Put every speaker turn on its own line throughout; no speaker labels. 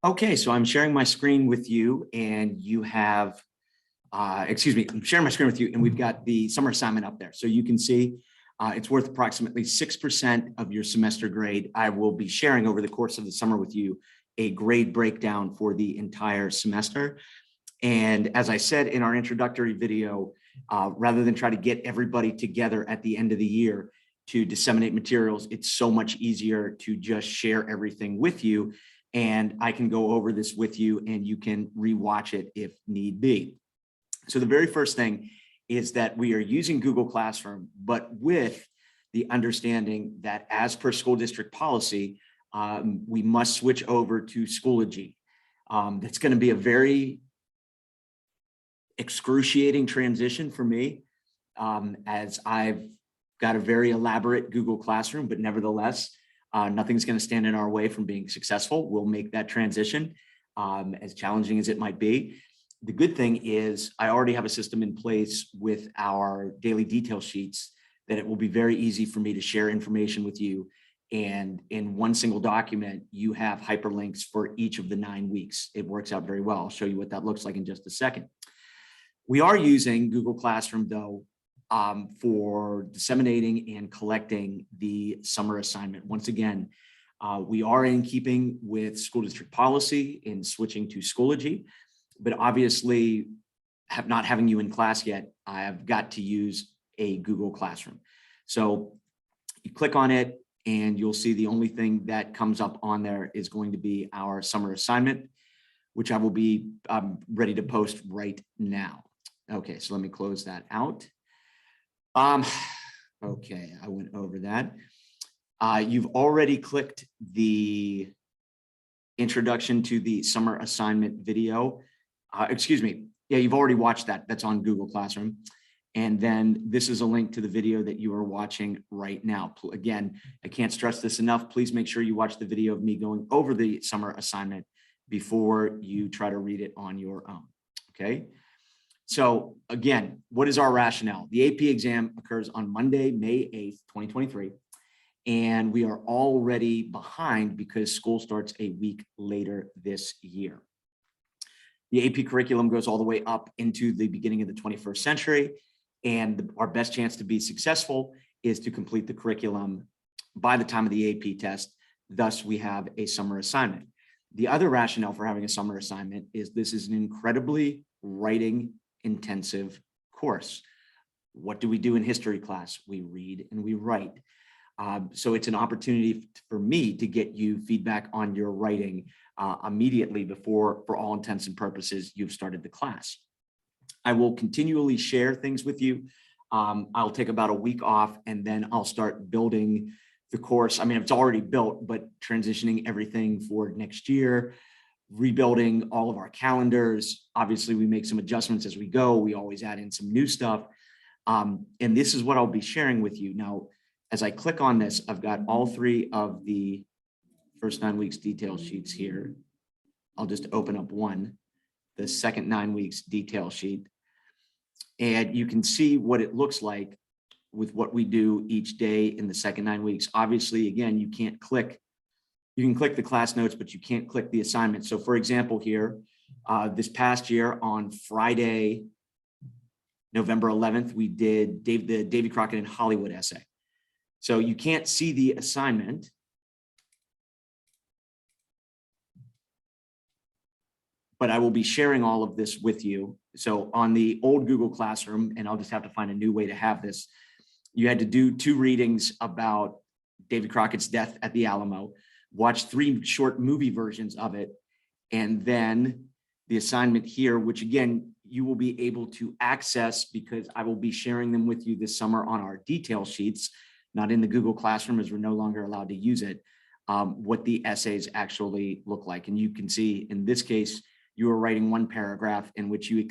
Okay, so I'm sharing my screen with you and you have, excuse me, I'm sharing my screen with you and we've got the summer assignment up there. So you can see it's worth approximately 6% of your semester grade. I will be sharing over the course of the summer with you a grade breakdown for the entire semester. And as I said in our introductory video, rather than try to get everybody together at the end of the year to disseminate materials, it's so much easier to just share everything with you. And I can go over this with you and you can rewatch it if need be. So the very first thing is that we are using Google Classroom, but with the understanding that as per school district policy, we must switch over to Schoology. That's going to be a very excruciating transition for me, as I've got a very elaborate Google Classroom, but nevertheless, nothing's going to stand in our way from being successful. We'll make that transition, as challenging as it might be. The good thing is I already have a system in place with our daily detail sheets that it will be very easy for me to share information with you. And in one single document, you have hyperlinks for each of the 9 weeks. It works out very well. I'll show you what that looks like in just a second. We are using Google Classroom, though, for disseminating and collecting the summer assignment. Once again, we are in keeping with school district policy in switching to Schoology, but obviously not having you in class yet, I've got to use a Google Classroom. So you click on it and you'll see the only thing that comes up on there is going to be our summer assignment, which I will be ready to post right now. Okay, so let me close that out. Okay, I went over that. You've already clicked the introduction to the summer assignment video. Excuse me. Yeah, you've already watched that. That's on Google Classroom. And then this is a link to the video that you are watching right now. Again, I can't stress this enough. Please make sure you watch the video of me going over the summer assignment before you try to read it on your own. Okay. So again, what is our rationale? The AP exam occurs on Monday, May 8th, 2023. And we are already behind because school starts a week later this year. The AP curriculum goes all the way up into the beginning of the 21st century. And our best chance to be successful is to complete the curriculum by the time of the AP test. Thus, we have a summer assignment. The other rationale for having a summer assignment is this is an incredibly writing intensive course. What do we do in history class? We read and we write. So it's an opportunity for me to get you feedback on your writing immediately before, for all intents and purposes, you've started the class. I will continually share things with you. I'll take about a week off and then I'll start building the course. I mean, it's already built, but transitioning everything for next year, rebuilding all of our calendars. Obviously, we make some adjustments as we go. We always add in some new stuff. And this is what I'll be sharing with you. Now, as I click on this, I've got all 3 of the first 9 weeks detail sheets here. I'll just open up one, the second 9 weeks detail sheet. And you can see what it looks like with what we do each day in the second 9 weeks. Obviously, again, you can't click. You can click the class notes, but you can't click the assignment. So for example, here, this past year on Friday, November 11th, we did the Davy Crockett in Hollywood essay. So you can't see the assignment, but I will be sharing all of this with you. So on the old Google Classroom, and I'll just have to find a new way to have this, you had to do 2 readings about Davy Crockett's death at the Alamo, watch 3 short movie versions of it, and then the assignment here, which again, you will be able to access because I will be sharing them with you this summer on our detail sheets, not in the Google Classroom as we're no longer allowed to use it, what the essays actually look like. And you can see in this case, you are writing 1 paragraph in which you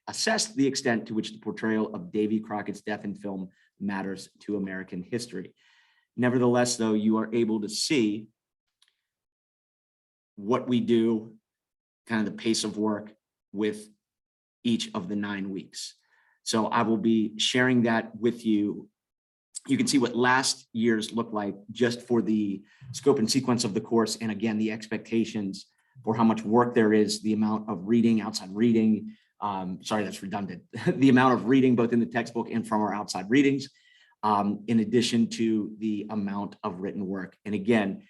assess the extent to which the portrayal of Davy Crockett's death in film matters to American history. Nevertheless, though, you are able to see what we do, kind of the pace of work with each of the 9 weeks. So I will be sharing that with you. You can see what last year's look like just for the scope and sequence of the course. And again, the expectations for how much work there is, the amount of reading, outside reading, sorry, that's redundant, the amount of reading both in the textbook and from our outside readings, in addition to the amount of written work. And again,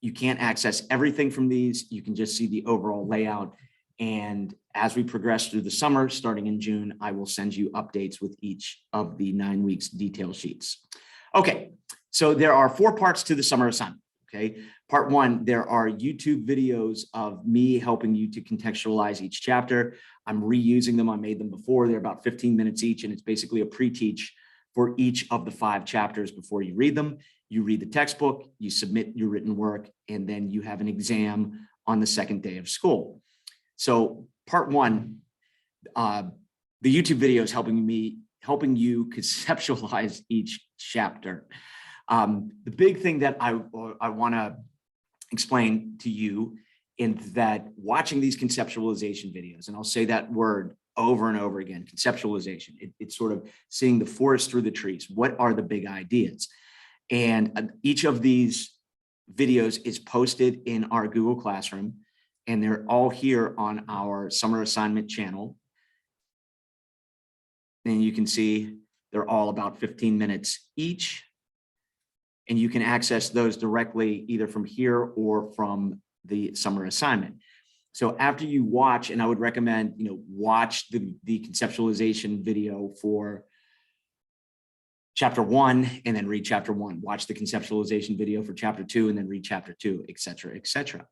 you can't access everything from these. You can just see the overall layout. And as we progress through the summer, starting in June, I will send you updates with each of the 9 weeks detail sheets. Okay, so there are 4 parts to the summer assignment, okay? Part 1, there are YouTube videos of me helping you to contextualize each chapter. I'm reusing them. I made them before. They're about 15 minutes each, and it's basically a pre-teach for each of the 5 chapters before you read them. You read the textbook, you submit your written work, and then you have an exam on the second day of school. So part 1, the YouTube video is helping you conceptualize each chapter. The big thing that I want to explain to you is that watching these conceptualization videos, and I'll say that word over and over again, conceptualization, it's sort of seeing the forest through the trees. What are the big ideas? And each of these videos is posted in our Google Classroom, and they're all here on our summer assignment channel. And you can see they're all about 15 minutes each. And you can access those directly either from here or from the summer assignment. So after you watch, and I would recommend, watch the conceptualization video for chapter 1 and then read chapter 1, watch the conceptualization video for chapter 2 and then read chapter 2, et cetera, et cetera.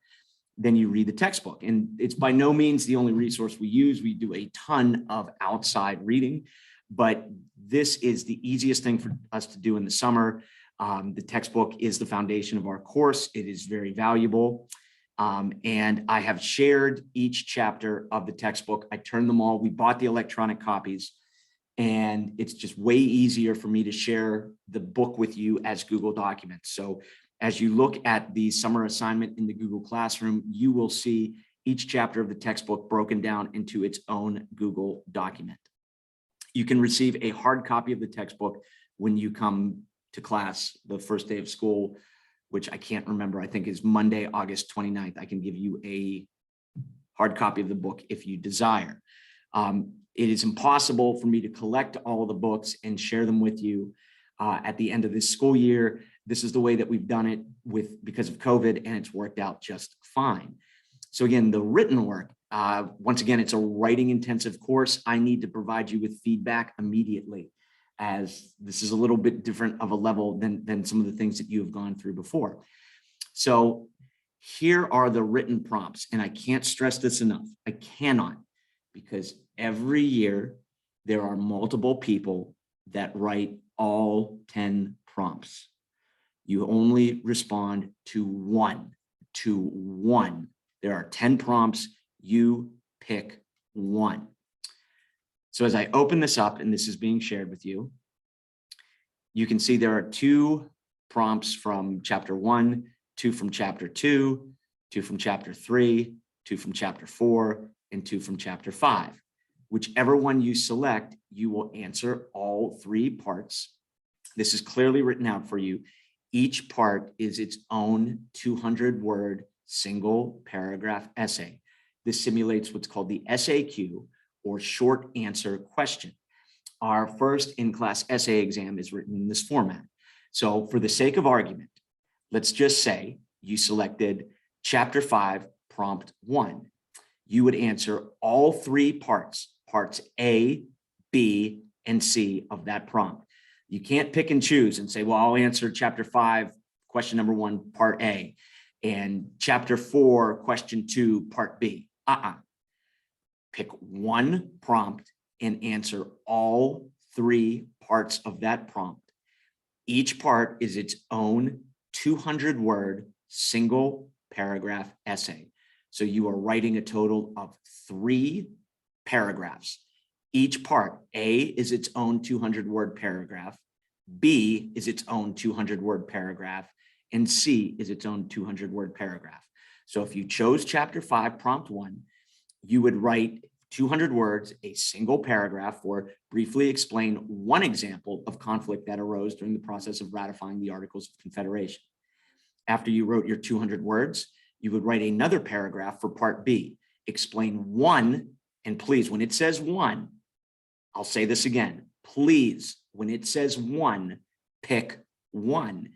Then you read the textbook, and it's by no means the only resource we use. We do a ton of outside reading, but this is the easiest thing for us to do in the summer. The textbook is the foundation of our course. It is very valuable. And I have shared each chapter of the textbook. I turned them all. We bought the electronic copies, and it's just way easier for me to share the book with you as Google Documents. So as you look at the summer assignment in the Google Classroom, you will see each chapter of the textbook broken down into its own Google document. You can receive a hard copy of the textbook when you come to class the first day of school, which I can't remember, I think is Monday, August 29th. I can give you a hard copy of the book if you desire. It is impossible for me to collect all of the books and share them with you at the end of this school year. This is the way that we've done it because of COVID, and it's worked out just fine. So again, the written work, once again, it's a writing intensive course. I need to provide you with feedback immediately, as this is a little bit different of a level than some of the things that you have gone through before. So here are the written prompts, and I can't stress this enough. I cannot, because every year there are multiple people that write all 10 prompts. You only respond to one. There are 10 prompts, you pick one. So as I open this up, and this is being shared with you, you can see there are 2 prompts from chapter 1, 2 from chapter 2, 2 from chapter 3, 2 from chapter 4, and 2 from chapter 5. Whichever one you select, you will answer all 3 parts. This is clearly written out for you. Each part is its own 200-word single paragraph essay. This simulates what's called the SAQ, or short answer question. Our first in-class essay exam is written in this format. So for the sake of argument, let's just say you selected chapter 5, prompt 1. You would answer all 3 parts A, B, and C of that prompt. You can't pick and choose and say, well, I'll answer chapter 5, question number 1, part A, and chapter 4, question 2, part B. Pick one prompt and answer all 3 parts of that prompt. Each part is its own 200-word single paragraph essay. So you are writing a total of 3 paragraphs. Each part, A is its own 200-word paragraph, B is its own 200-word paragraph, and C is its own 200-word paragraph. So if you chose chapter 5, prompt 1, you would write 200 words, a single paragraph, or briefly explain one example of conflict that arose during the process of ratifying the Articles of Confederation. After you wrote your 200 words, you would write another paragraph for part B. Explain one, and please, when it says one, I'll say this again, please, when it says one, pick one.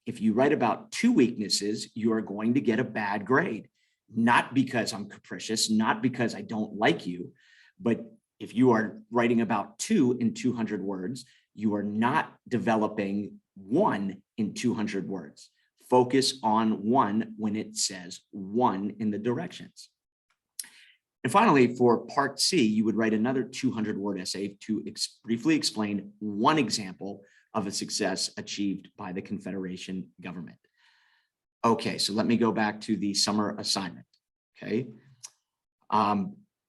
If you write about two weaknesses, you are going to get a bad grade, not because I'm capricious, not because I don't like you, but if you are writing about two in 200 words, you are not developing one in 200 words. Focus on one when it says one in the directions. And finally, for part C, you would write another 200-word essay to briefly explain one example of a success achieved by the Confederation government. Okay, so let me go back to the summer assignment, okay?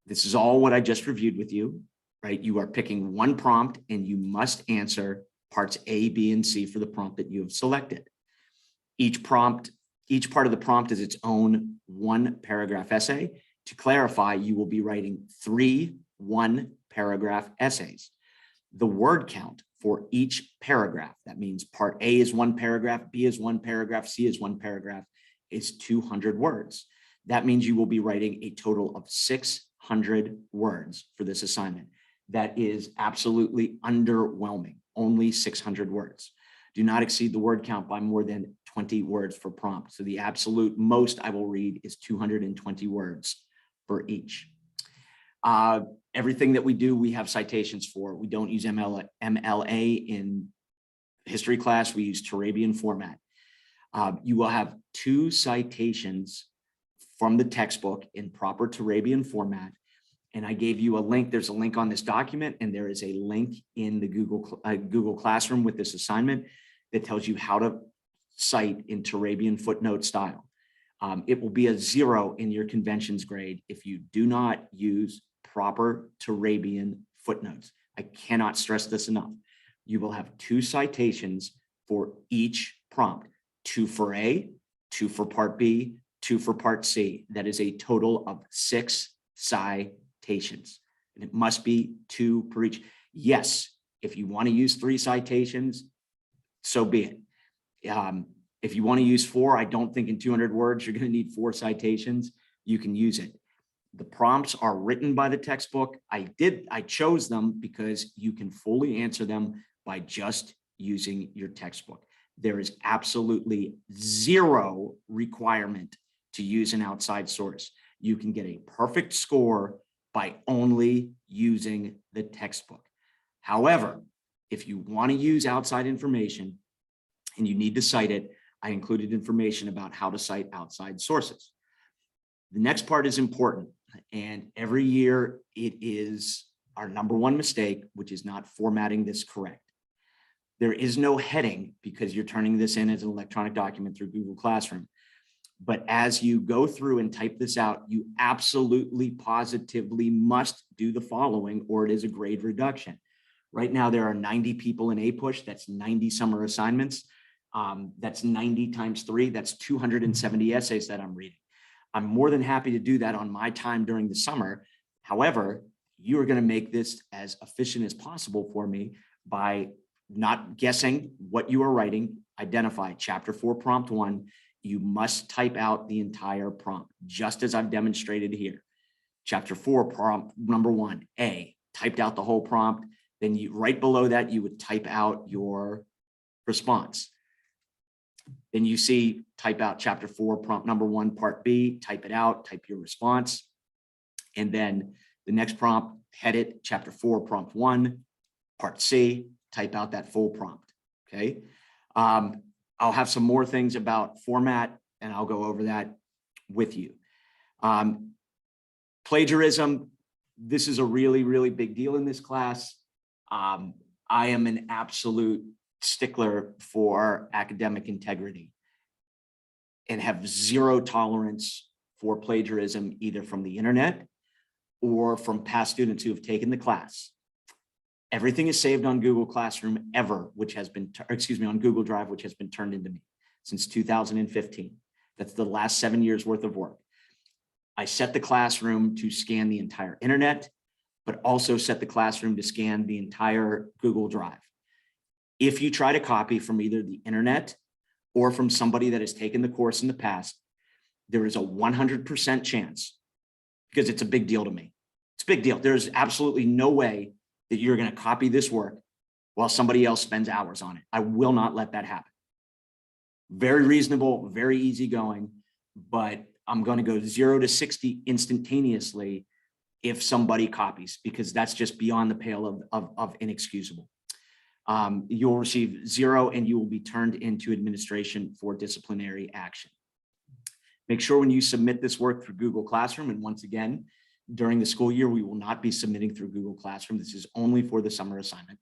This is all what I just reviewed with you, right? You are picking one prompt and you must answer parts A, B, and C for the prompt that you have selected. Each part of the prompt is its own one-paragraph essay. To clarify, you will be writing 3 one-paragraph essays. The word count for each paragraph, that means part A is 1 paragraph, B is 1 paragraph, C is 1 paragraph, is 200 words. That means you will be writing a total of 600 words for this assignment. That is absolutely underwhelming, only 600 words. Do not exceed the word count by more than 20 words per prompt. So the absolute most I will read is 220 words for each. Everything that we do, we have citations for. We don't use MLA in history class. We use Turabian format. You will have 2 citations from the textbook in proper Turabian format. And I gave you a link. There's a link on this document, and there is a link in the Google Classroom with this assignment that tells you how to cite in Turabian footnote style. It will be a 0 in your conventions grade if you do not use proper Turabian footnotes. I cannot stress this enough. You will have 2 citations for each prompt, 2 for A, 2 for part B, 2 for part C. That is a total of 6 citations. And it must be 2 per each. Yes, if you want to use 3 citations, so be it. If you want to use 4, I don't think in 200 words, you're going to need 4 citations. You can use it. The prompts are written by the textbook. I chose them because you can fully answer them by just using your textbook. There is absolutely 0 requirement to use an outside source. You can get a perfect score by only using the textbook. However, if you want to use outside information and you need to cite it, I included information about how to cite outside sources. The next part is important, and every year it is our #1 mistake, which is not formatting this correct. There is no heading because you're turning this in as an electronic document through Google Classroom. But as you go through and type this out, you absolutely positively must do the following, or it is a grade reduction. Right now, there are 90 people in APUSH. That's 90 summer assignments. That's 90 times 3. That's 270 essays that I'm reading. I'm more than happy to do that on my time during the summer. However, you are going to make this as efficient as possible for me by not guessing what you are writing. Identify chapter 4, prompt 1. You must type out the entire prompt, just as I've demonstrated here. Chapter 4, prompt #1, A, typed out the whole prompt. Then right below that, you would type out your response. Then you see, type out chapter 4, prompt #1, part B, type it out, type your response. And then the next prompt, head it, chapter 4, prompt 1, part C, type out that full prompt, okay? I'll have some more things about format, and I'll go over that with you. Plagiarism, this is a really, really big deal in this class. I am an absolute stickler for academic integrity and have 0 tolerance for plagiarism, either from the internet or from past students who have taken the class. Everything is saved on Google Classroom which has been, on Google Drive, which has been turned into me since 2015. That's the last 7 years worth of work. I set the classroom to scan the entire internet, but also set the classroom to scan the entire Google Drive. If you try to copy from either the internet or from somebody that has taken the course in the past, there is a 100% chance, because it's a big deal to me. It's a big deal. There's absolutely no way that you're going to copy this work while somebody else spends hours on it. I will not let that happen. Very reasonable, very easygoing, but I'm going to go 0 to 60 instantaneously if somebody copies, because that's just beyond the pale of inexcusable. You'll receive 0 and you will be turned into administration for disciplinary action. Make sure when you submit this work through Google Classroom, and once again, during the school year, we will not be submitting through Google Classroom. This is only for the summer assignment.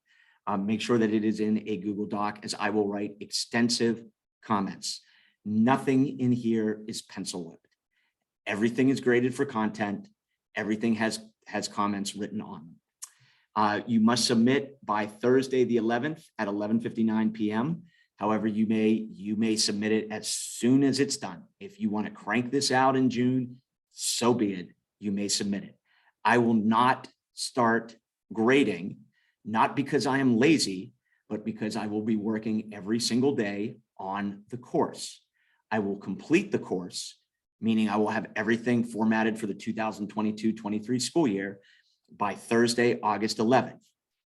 Make sure that it is in a Google Doc, as I will write extensive comments. Nothing in here is pencil whipped. Everything is graded for content. Everything has comments written on them. You must submit by Thursday, the 11th at 11:59 p.m. However, you may submit it as soon as it's done. If you want to crank this out in June, so be it. You may submit it. I will not start grading, not because I am lazy, but because I will be working every single day on the course. I will complete the course, meaning I will have everything formatted for the 2022-23 school year by Thursday, August 11th.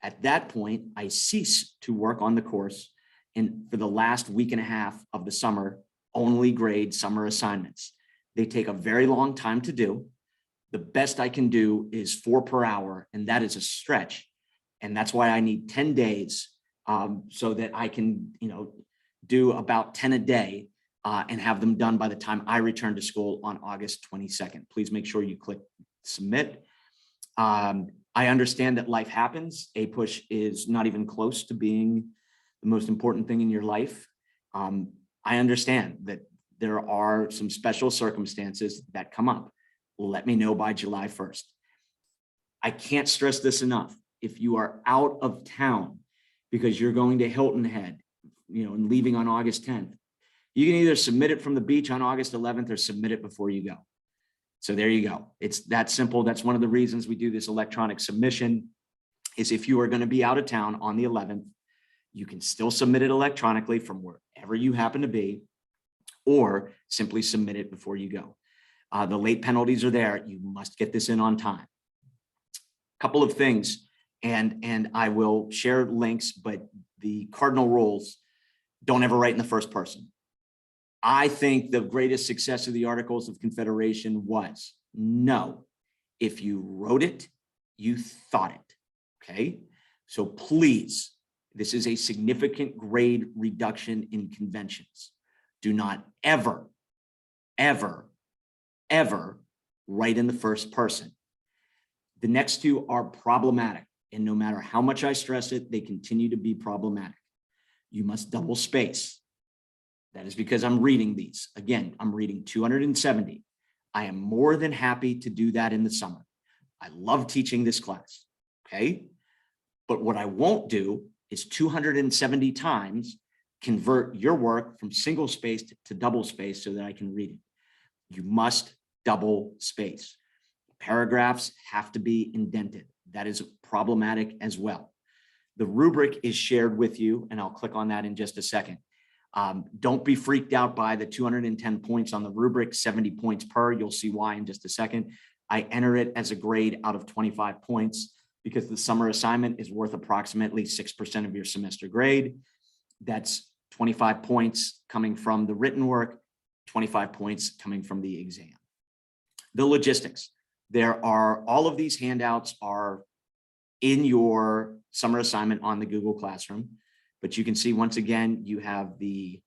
At that point, I cease to work on the course, and for the last week and a half of the summer, only grade summer assignments. They take a very long time to do. The best I can do is 4 per hour, and that is a stretch. And that's why I need 10 days so that I can, do about 10 a day and have them done by the time I return to school on August 22nd. Please make sure you click submit. I understand that life happens. APUSH is not even close to being the most important thing in your life. I understand that there are some special circumstances that come up. Let me know by July 1st. I can't stress this enough. If you are out of town because you're going to Hilton Head, and leaving on August 10th, you can either submit it from the beach on August 11th or submit it before you go. So there you go. It's that simple. That's one of the reasons we do this electronic submission, is if you are going to be out of town on the 11th, you can still submit it electronically from wherever you happen to be, or simply submit it before you go. The late penalties are there. You must get this in on time. A couple of things, and I will share links, but the cardinal rules: don't ever write in the first person. I think the greatest success of the Articles of Confederation was, no, if you wrote it, you thought it, okay? So please, this is a significant grade reduction in conventions. Do not ever, ever, ever write in the first person. The next two are problematic, and no matter how much I stress it, they continue to be problematic. You must double space. That is because I'm reading these. Again, I'm reading 270. I am more than happy to do that in the summer. I love teaching this class, okay? But what I won't do is 270 times convert your work from single spaced to double spaced so that I can read it. You must double space. Paragraphs have to be indented. That is problematic as well. The rubric is shared with you, and I'll click on that in just a second. Don't be freaked out by the 210 points on the rubric, 70 points per. You'll see why in just a second. I enter it as a grade out of 25 points because the summer assignment is worth approximately 6% of your semester grade. That's 25 points coming from the written work, 25 points coming from the exam. The logistics. There are, all of these handouts are in your summer assignment on the Google Classroom, but you can see once again, you have the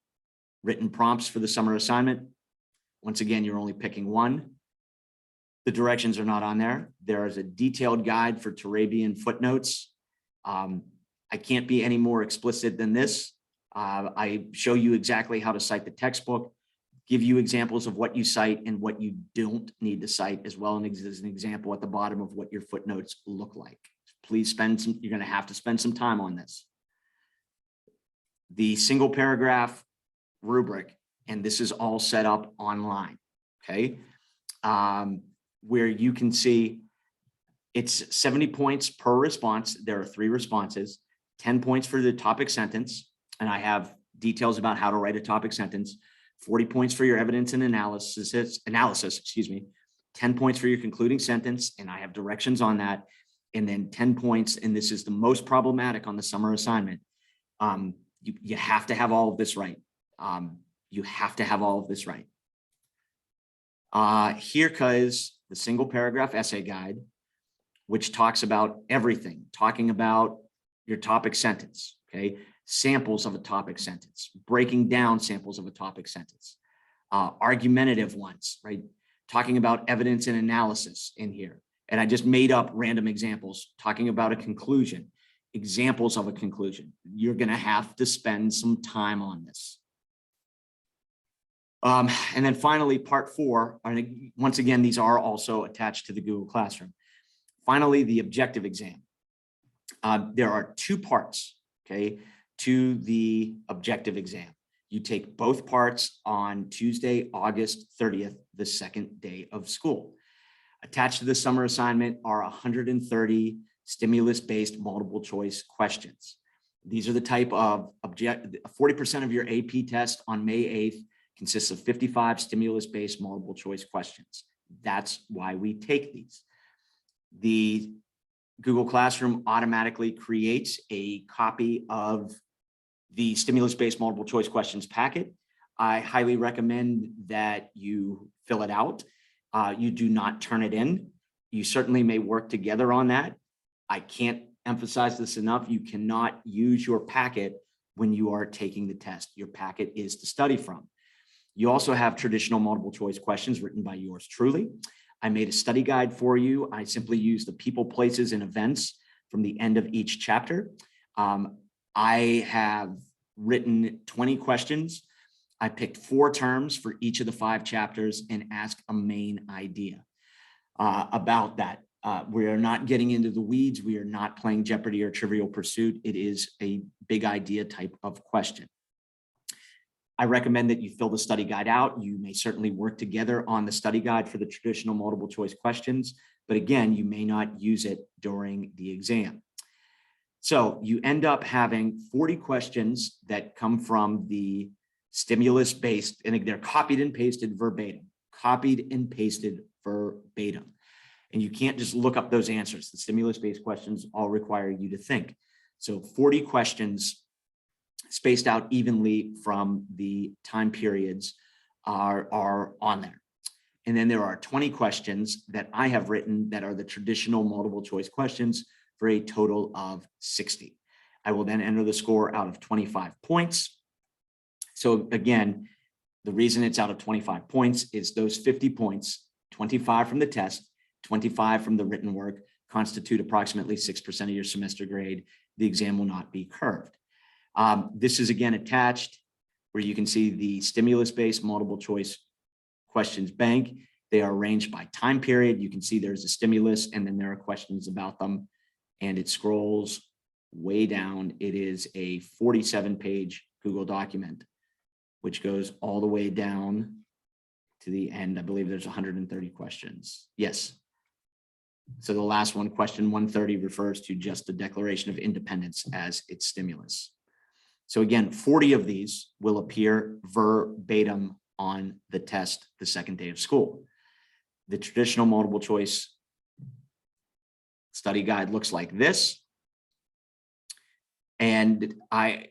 written prompts for the summer assignment. Once again, you're only picking one. The directions are not on there. There is a detailed guide for Turabian footnotes. I can't be any more explicit than this. I show you exactly how to cite the textbook, give you examples of what you cite and what you don't need to cite, as well as an example at the bottom of what your footnotes look like. Please spend some, you're going to have to spend some time on this. The single paragraph rubric, and this is all set up online, okay? Where you can see it's 70 points per response. There are 3 responses, 10 points for the topic sentence, and I have details about how to write a topic sentence, 40 points for your evidence and analysis, 10 points for your concluding sentence, and I have directions on that, and then 10 points, and this is the most problematic on the summer assignment. You have to have all of this right. You have to have all of this right. Here comes the single paragraph essay guide, which talks about everything, talking about your topic sentence, okay? Samples of a topic sentence, breaking down samples of a topic sentence, argumentative ones, right? Talking about evidence and analysis in here. And I just made up random examples, talking about a conclusion, examples of a conclusion. You're gonna have to spend some time on this. And then finally, part 4, and once again, these are also attached to the Google Classroom. Finally, the objective exam. There are 2 parts, okay, to the objective exam. You take both parts on Tuesday, August 30th, the second day of school. Attached to the summer assignment are 130 stimulus-based multiple choice questions. These are the type of 40% of your AP test on May 8th consists of 55 stimulus-based multiple choice questions. That's why we take these. The Google Classroom automatically creates a copy of the stimulus-based multiple choice questions packet. I highly recommend that you fill it out. You do not turn it in. You certainly may work together on that. I can't emphasize this enough. You cannot use your packet when you are taking the test. Your packet is to study from. You also have traditional multiple choice questions written by yours truly. I made a study guide for you. I simply use the people, places, and events from the end of each chapter. I have written 20 questions. I picked 4 terms for each of the 5 chapters and asked a main idea about that. We are not getting into the weeds. We are not playing Jeopardy or Trivial Pursuit. It is a big idea type of question. I recommend that you fill the study guide out. You may certainly work together on the study guide for the traditional multiple choice questions, but again, you may not use it during the exam. So you end up having 40 questions that come from the stimulus-based, and they're copied and pasted verbatim, And you can't just look up those answers. The stimulus-based questions all require you to think. So 40 questions spaced out evenly from the time periods are on there. And then there are 20 questions that I have written that are the traditional multiple choice questions for a total of 60. I will then enter the score out of 25 points. So again, the reason it's out of 25 points is those 50 points, 25 from the test, 25 from the written work, constitute approximately 6% of your semester grade. The exam will not be curved. This is again attached where you can see the stimulus-based multiple choice questions bank. They are arranged by time period. You can see there's a stimulus and then there are questions about them, and it scrolls way down. It is a 47-page Google document, which goes all the way down to the end. I believe there's 130 questions. Yes. So the last one, question 130, refers to just the Declaration of Independence as its stimulus. So again, 40 of these will appear verbatim on the test the second day of school. The traditional multiple choice study guide looks like this. And I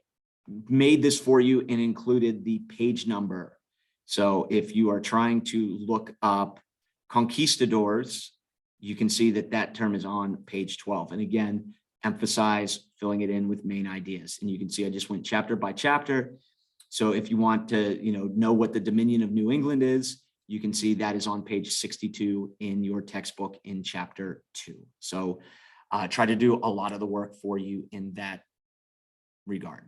made this for you and included the page number. So if you are trying to look up conquistadors, you can see that that term is on page 12. And again, emphasize filling it in with main ideas. And you can see I just went chapter by chapter. So if you want to know what the Dominion of New England is, you can see that is on page 62 in your textbook in chapter 2. So try to do a lot of the work for you in that regard.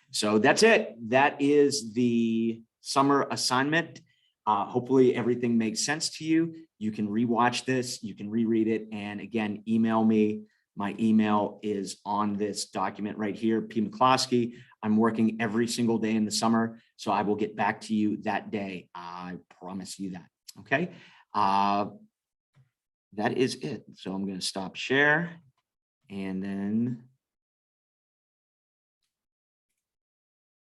So that's it. That is the summer assignment. Hopefully everything makes sense to you. You can rewatch this, you can reread it, and again, email me. My email is on this document right here, P. McCloskey. I'm working every single day in the summer, so I will get back to you that day. I promise you that, okay? That is it. So I'm gonna stop share, and then